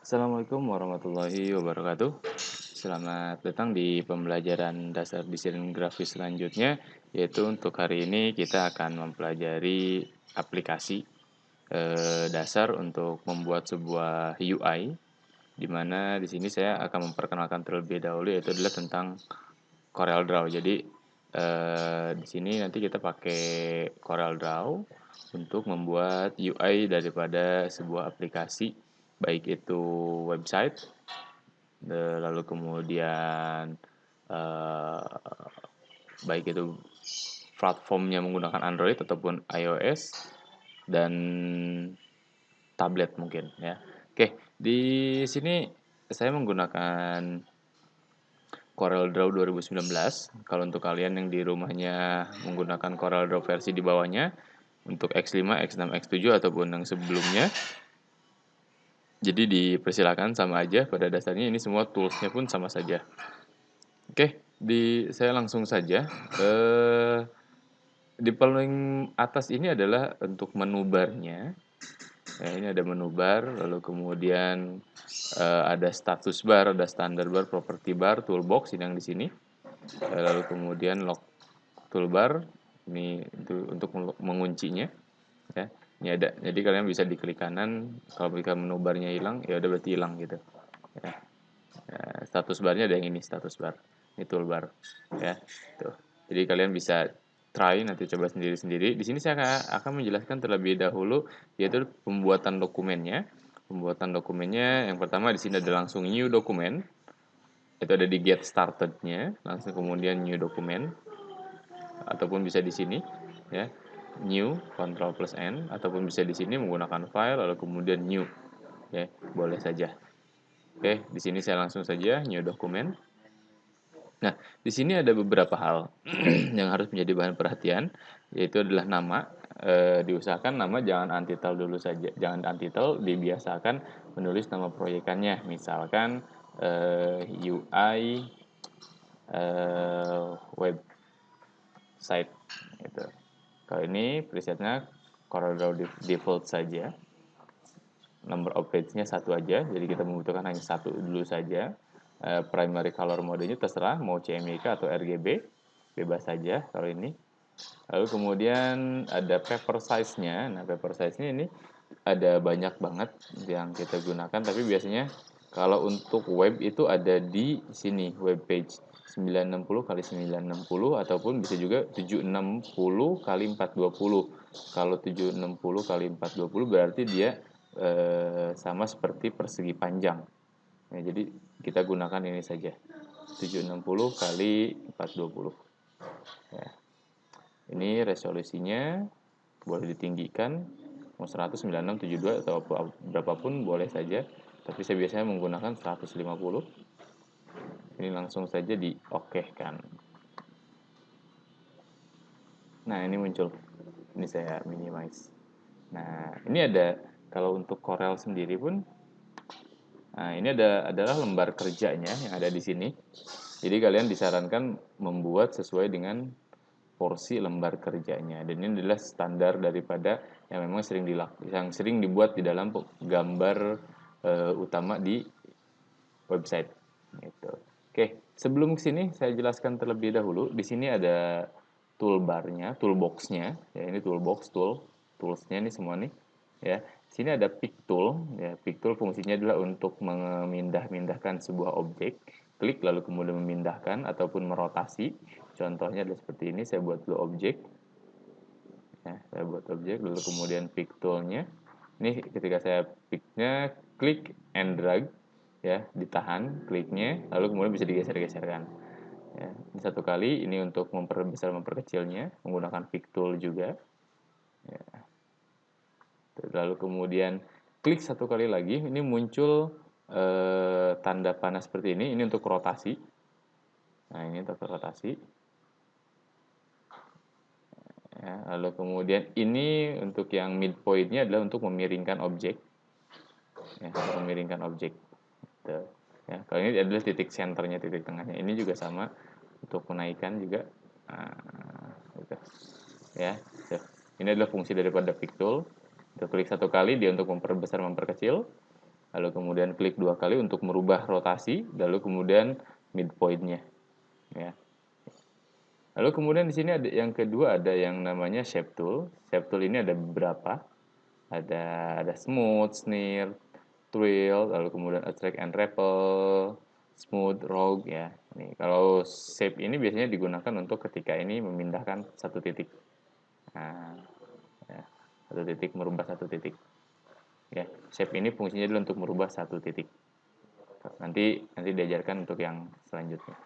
Assalamualaikum warahmatullahi wabarakatuh. Selamat datang di pembelajaran dasar desain grafis selanjutnya, yaitu untuk hari ini kita akan mempelajari aplikasi dasar untuk membuat sebuah UI, di mana di sini saya akan memperkenalkan terlebih dahulu yaitu adalah tentang CorelDRAW. Jadi di sini nanti kita pakai CorelDRAW untuk membuat UI daripada sebuah aplikasi, baik itu website, lalu kemudian eh, baik itu platformnya menggunakan Android ataupun iOS dan tablet mungkin ya. Oke, di sini saya menggunakan CorelDRAW 2019. Kalau untuk kalian yang di rumahnya menggunakan CorelDRAW versi di bawahnya, untuk X5, X6, X7 ataupun yang sebelumnya, jadi dipersilakan sama aja, pada dasarnya ini semua toolsnya pun sama saja. Oke, saya langsung saja. Di paling atas ini adalah untuk menu barnya. Ya, ini ada menu bar, lalu kemudian ada status bar, ada standar bar, property bar, toolbox ini yang di sini. Lalu kemudian lock toolbar, ini itu untuk menguncinya. Ya, ini ada. Jadi kalian bisa diklik kanan. Kalau menu barnya hilang, ya udah berarti hilang gitu. Ya. Status barnya ada yang ini, status bar, ini toolbar ya tuh. Jadi kalian bisa try nanti, coba sendiri-sendiri. Di sini saya akan menjelaskan terlebih dahulu yaitu pembuatan dokumennya. Yang pertama di sini ada langsung new document, itu ada di get started-nya, langsung kemudian new document, ataupun bisa di sini ya, new Ctrl plus N, ataupun bisa di sini menggunakan file lalu kemudian new ya, boleh saja. Oke, di sini saya langsung saja new document. Nah, di sini ada beberapa hal yang harus menjadi bahan perhatian, yaitu adalah nama. Diusahakan nama jangan untitled dulu saja, jangan untitled, dibiasakan menulis nama proyekannya, misalkan UI website gitu. Kalau ini presetnya CorelDRAW default saja, number of page-nya satu aja, jadi kita membutuhkan hanya satu dulu saja. Primary color modenya terserah mau CMYK atau RGB, bebas saja kalau ini. Lalu kemudian ada paper size-nya. Nah, paper size-nya ini ada banyak banget yang kita gunakan, tapi biasanya kalau untuk web itu ada di sini, web page 960 kali 960, ataupun bisa juga 760 kali 420. Kalau 760 kali 420 berarti dia sama seperti persegi panjang. Nah, jadi kita gunakan ini saja, 760 kali 420 ya. Ini resolusinya boleh ditinggikan, mau 100, 96, 72 atau berapapun boleh saja, tapi saya biasanya menggunakan 150. Ini langsung saja di OK-kan. Nah, ini muncul, ini saya minimize. Nah, ini ada, kalau untuk Corel sendiri pun, nah ini adalah lembar kerjanya yang ada di sini. Jadi kalian disarankan membuat sesuai dengan porsi lembar kerjanya, dan ini adalah standar daripada yang memang sering dibuat di dalam gambar utama di website gitu. Oke, sebelum kesini saya jelaskan terlebih dahulu. Di sini ada toolbarnya, toolboxnya ya, ini toolsnya ini semua nih ya. Sini ada pick tool ya. Pick tool fungsinya adalah untuk memindah-mindahkan sebuah objek. Klik lalu kemudian memindahkan ataupun merotasi. Contohnya adalah seperti ini, saya buat dulu objek ya, saya buat objek lalu kemudian pick toolnya. Ini ketika saya picknya, klik and drag ya, ditahan kliknya lalu kemudian bisa digeser-geserkan ya. Ini satu kali, ini untuk memperbesar memperkecilnya menggunakan pick tool juga ya. Lalu kemudian klik satu kali lagi, ini muncul tanda panah seperti ini untuk rotasi. Nah, ini untuk rotasi ya. Lalu kemudian ini untuk yang midpoint-nya adalah untuk memiringkan objek ya, memiringkan objek gitu. Ya, kalau ini adalah titik senternya, titik tengahnya. Ini juga sama untuk menaikkan juga. Nah, gitu. Ya, tuh. Ini adalah fungsi daripada pick tool. Untuk klik satu kali dia untuk memperbesar memperkecil. lalu kemudian klik 2 kali untuk merubah rotasi, lalu kemudian midpoint-nya, ya. Lalu kemudian di sini ada yang kedua, ada yang namanya shape tool. Shape tool ini ada beberapa. Ada smooth, sneer, twirl, lalu kemudian attract and repel, smooth, rogue, ya. Nih, kalau shape ini biasanya digunakan untuk ketika ini memindahkan satu titik. Nah, ya, satu titik merubah satu titik. Ya, shape ini fungsinya adalah untuk merubah satu titik. Nanti diajarkan untuk yang selanjutnya.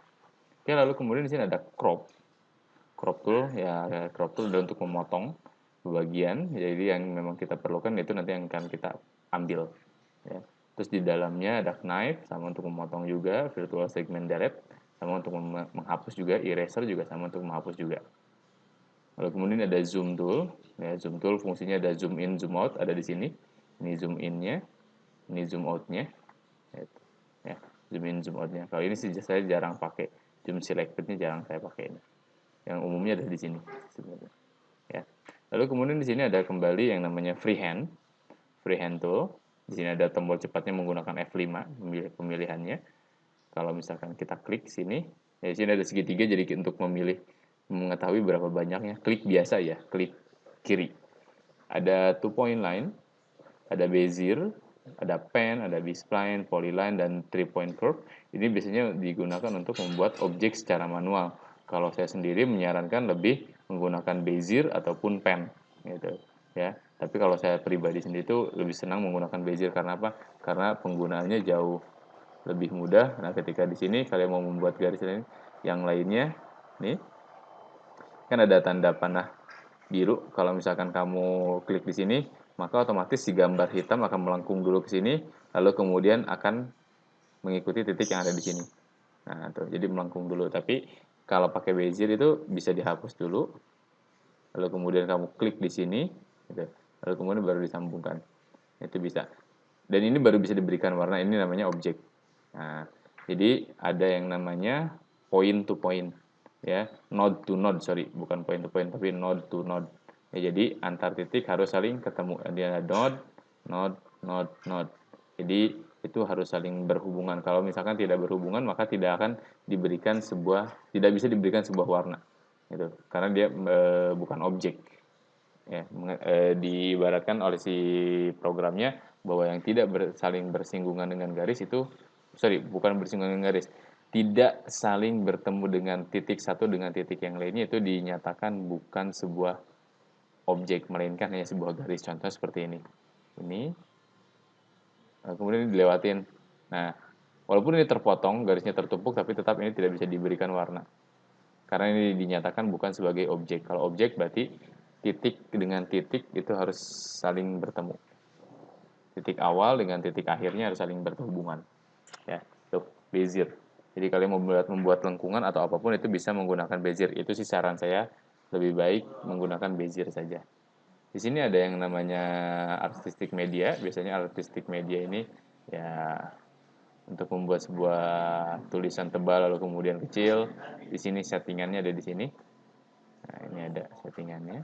Oke, lalu kemudian di sini ada crop. Crop tool, ya crop tool adalah untuk memotong bagian. Jadi yang memang kita perlukan itu nanti yang akan kita ambil. Ya. Terus di dalamnya ada knife, sama untuk memotong juga, virtual segment delete, sama untuk menghapus juga, eraser juga sama untuk menghapus juga. Lalu kemudian ada zoom tool. Ya, zoom tool fungsinya ada zoom in, zoom out, ada di sini. Ini zoom in-nya, ini zoom out-nya. Ya, zoom in, zoom out-nya. Kalau ini sih saya jarang pakai. Zoom selected-nya jarang saya pakai ini. Yang umumnya ada di sini sebenarnya. Ya. Lalu kemudian di sini ada kembali yang namanya freehand tool. Di sini ada tombol cepatnya menggunakan F5 pemilihannya. Kalau misalkan kita klik sini, ya di sini ada segitiga jadi untuk memilih mengetahui berapa banyaknya. Klik biasa ya, klik kiri. Ada 2-point line, ada bezier, ada pen, ada B-spline, polyline, dan 3-point curve. Ini biasanya digunakan untuk membuat objek secara manual. Kalau saya sendiri menyarankan lebih menggunakan bezier ataupun pen, gitu ya. Tapi kalau saya pribadi sendiri itu lebih senang menggunakan bezier karena apa? Karena penggunaannya jauh lebih mudah. Nah, ketika di sini kalian mau membuat garis lain yang lainnya, nih kan ada tanda panah biru. Kalau misalkan kamu klik di sini, maka otomatis si gambar hitam akan melengkung dulu ke sini, lalu kemudian akan mengikuti titik yang ada di sini. Nah, tuh, jadi melengkung dulu. Tapi kalau pakai bezier itu bisa dihapus dulu, lalu kemudian kamu klik di sini, gitu. Lalu kemudian baru disambungkan. Itu bisa. Dan ini baru bisa diberikan warna, ini namanya objek. Nah, jadi ada yang namanya point to point, ya, node to node, sorry, bukan point to point, tapi node to node. Ya, jadi antar titik harus saling ketemu. Dia ada node, node, node, node. Jadi itu harus saling berhubungan. Kalau misalkan tidak berhubungan, maka tidak akan tidak bisa diberikan sebuah warna, gitu. Karena dia bukan objek. Ya, diibaratkan oleh si programnya bahwa yang tidak saling bersinggungan dengan garis itu, sorry, bukan bersinggungan dengan garis, tidak saling bertemu dengan titik satu dengan titik yang lainnya, itu dinyatakan bukan sebuah objek, melainkan hanya sebuah garis. Contoh seperti ini, kemudian dilewatin. Nah, walaupun ini terpotong, garisnya tertumpuk, tapi tetap ini tidak bisa diberikan warna. Karena ini dinyatakan bukan sebagai objek. Kalau objek berarti titik dengan titik itu harus saling bertemu. Titik awal dengan titik akhirnya harus saling berhubungan. Ya, tuh, bezier. Jadi kalian mau membuat lengkungan atau apapun itu bisa menggunakan bezier. Itu sih saran saya, lebih baik menggunakan bezier saja. Di sini ada yang namanya artistic media. Biasanya artistic media ini ya untuk membuat sebuah tulisan tebal lalu kemudian kecil. Di sini settingannya ada di sini. Nah, ini ada settingannya.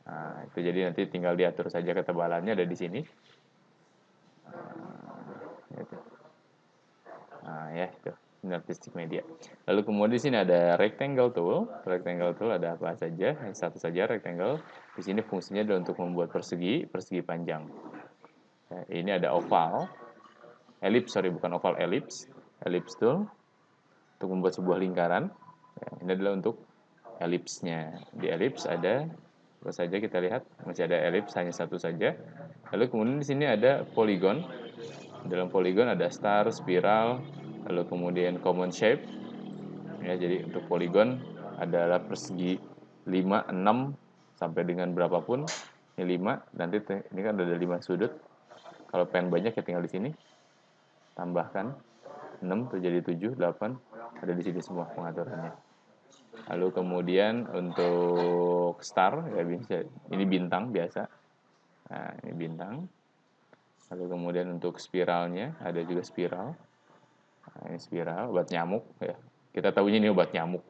Nah, itu jadi nanti tinggal diatur saja ketebalannya ada di sini. Gitu. Nah, ya itu ini artistic media. Lalu kemudian di sini ada rectangle tool. Rectangle tool ada apa saja? Satu saja rectangle. Di sini fungsinya adalah untuk membuat persegi panjang. Ya, ini ada oval, ellipse, sorry, bukan oval, ellipse. Ellipse tool untuk membuat sebuah lingkaran. Ya, ini adalah untuk ellipse-nya. Di ellipse ada apa saja, kita lihat masih ada ellipse hanya satu saja. Lalu kemudian di sini ada polygon. Dalam polygon ada star, spiral, lalu kemudian common shape. Ya, jadi untuk polygon adalah persegi 5, 6 sampai dengan berapapun. Ini 5, nanti ini kan ada 5 sudut. Kalau pengen banyak ya tinggal di sini. Tambahkan 6 terjadi 7, 8, ada di sini semua pengaturannya. Lalu kemudian untuk star ya bisa, ini bintang biasa. Nah, ini bintang. Lalu kemudian untuk spiralnya ada juga spiral. Nah, ini spiral, obat nyamuk ya. Kita tahunya ini obat nyamuk.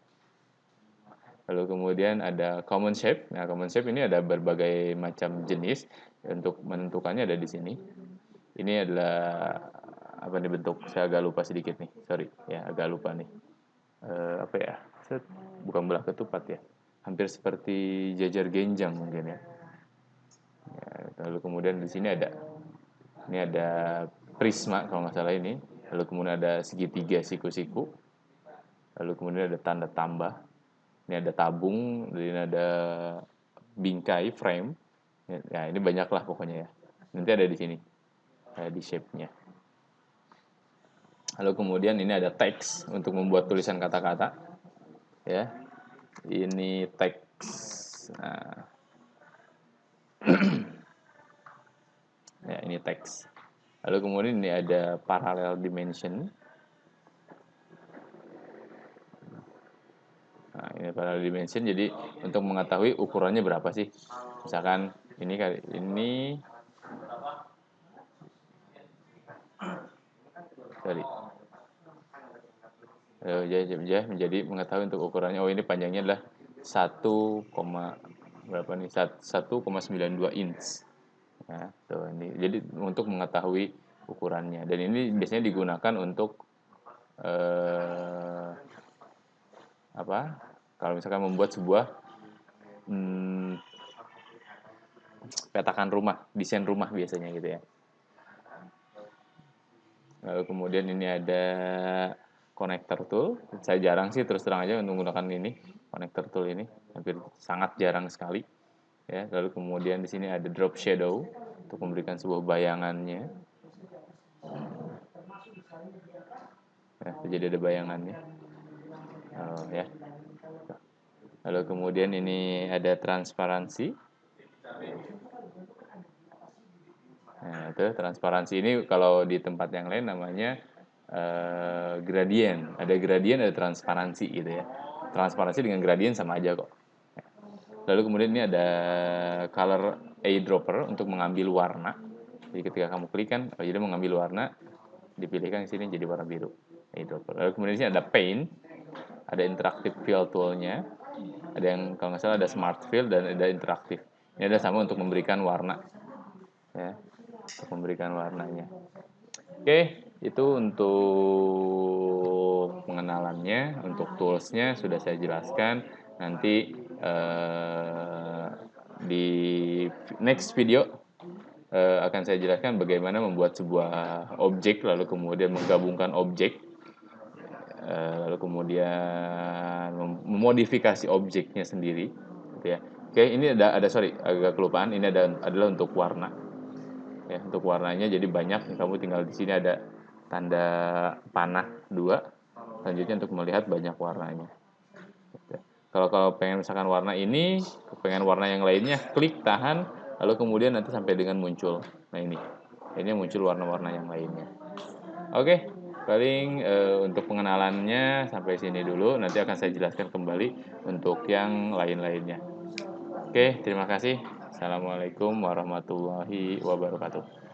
Lalu kemudian ada common shape. Nah, common shape ini ada berbagai macam jenis. Untuk menentukannya ada di sini. ini adalah apa nih bentuk? Saya agak lupa sedikit nih, sorry ya agak lupa nih. Apa ya? Bukan belah ketupat ya. Hampir seperti jajar genjang mungkin ya. Lalu kemudian di sini ada prisma kalau nggak salah ini. Lalu kemudian ada segitiga siku-siku. Lalu kemudian ada tanda tambah. Ini ada tabung, ini ada bingkai frame. Ya ini banyak lah pokoknya ya. Nanti ada di sini, di shape-nya. Lalu kemudian ini ada teks untuk membuat tulisan kata-kata. Ya, ini teks. Nah, ya ini teks. Lalu kemudian ini ada parallel dimension. Nah, ini parallel dimension. Jadi untuk mengetahui ukurannya berapa sih? Misalkan ini sorry. Menjadi mengetahui untuk ukurannya. Oh ini panjangnya adalah 1,92 inch. Ya, tuh ini. Jadi untuk mengetahui ukurannya. Dan ini biasanya digunakan untuk apa? Kalau misalkan membuat sebuah petakan rumah, desain rumah biasanya gitu ya. Lalu kemudian ini ada connector tool. Saya jarang sih terus terang aja untuk menggunakan ini connector tool ini, hampir sangat jarang sekali. Ya, lalu kemudian di sini ada drop shadow untuk memberikan sebuah bayangannya. Ya, jadi ada bayangannya. Oh, ya. Lalu kemudian ini ada transparansi. Nah, itu transparansi ini kalau di tempat yang lain namanya gradient. Ada gradient, ada transparansi gitu ya. Transparansi dengan gradient sama aja kok. Lalu kemudian ini ada color eyedropper untuk mengambil warna. Jadi ketika kamu klik kan, jadi mengambil warna, dipilihkan di sini jadi warna biru. Eyedropper. Lalu kemudian di sini ada paint, ada interactive fill toolnya, ada yang kalau nggak salah ada smart fill dan ada interaktif. Ini ada sama untuk memberikan warna, ya, untuk memberikan warnanya. Oke, itu untuk pengenalannya, untuk toolsnya sudah saya jelaskan. Nanti di next video akan saya jelaskan bagaimana membuat sebuah objek, lalu kemudian menggabungkan objek, lalu kemudian memodifikasi objeknya sendiri, gitu ya. Oke, ini ada sorry agak kelupaan. Ini adalah untuk warna. Ya, untuk warnanya jadi banyak. Kamu tinggal di sini ada tanda panah 2. Selanjutnya untuk melihat banyak warnanya. Kalau pengen misalkan warna ini, pengen warna yang lainnya, klik tahan, lalu kemudian nanti sampai dengan muncul. Nah ini muncul warna-warna yang lainnya. Oke, paling untuk pengenalannya sampai sini dulu. Nanti akan saya jelaskan kembali untuk yang lain-lainnya. Oke, terima kasih. Assalamualaikum warahmatullahi wabarakatuh.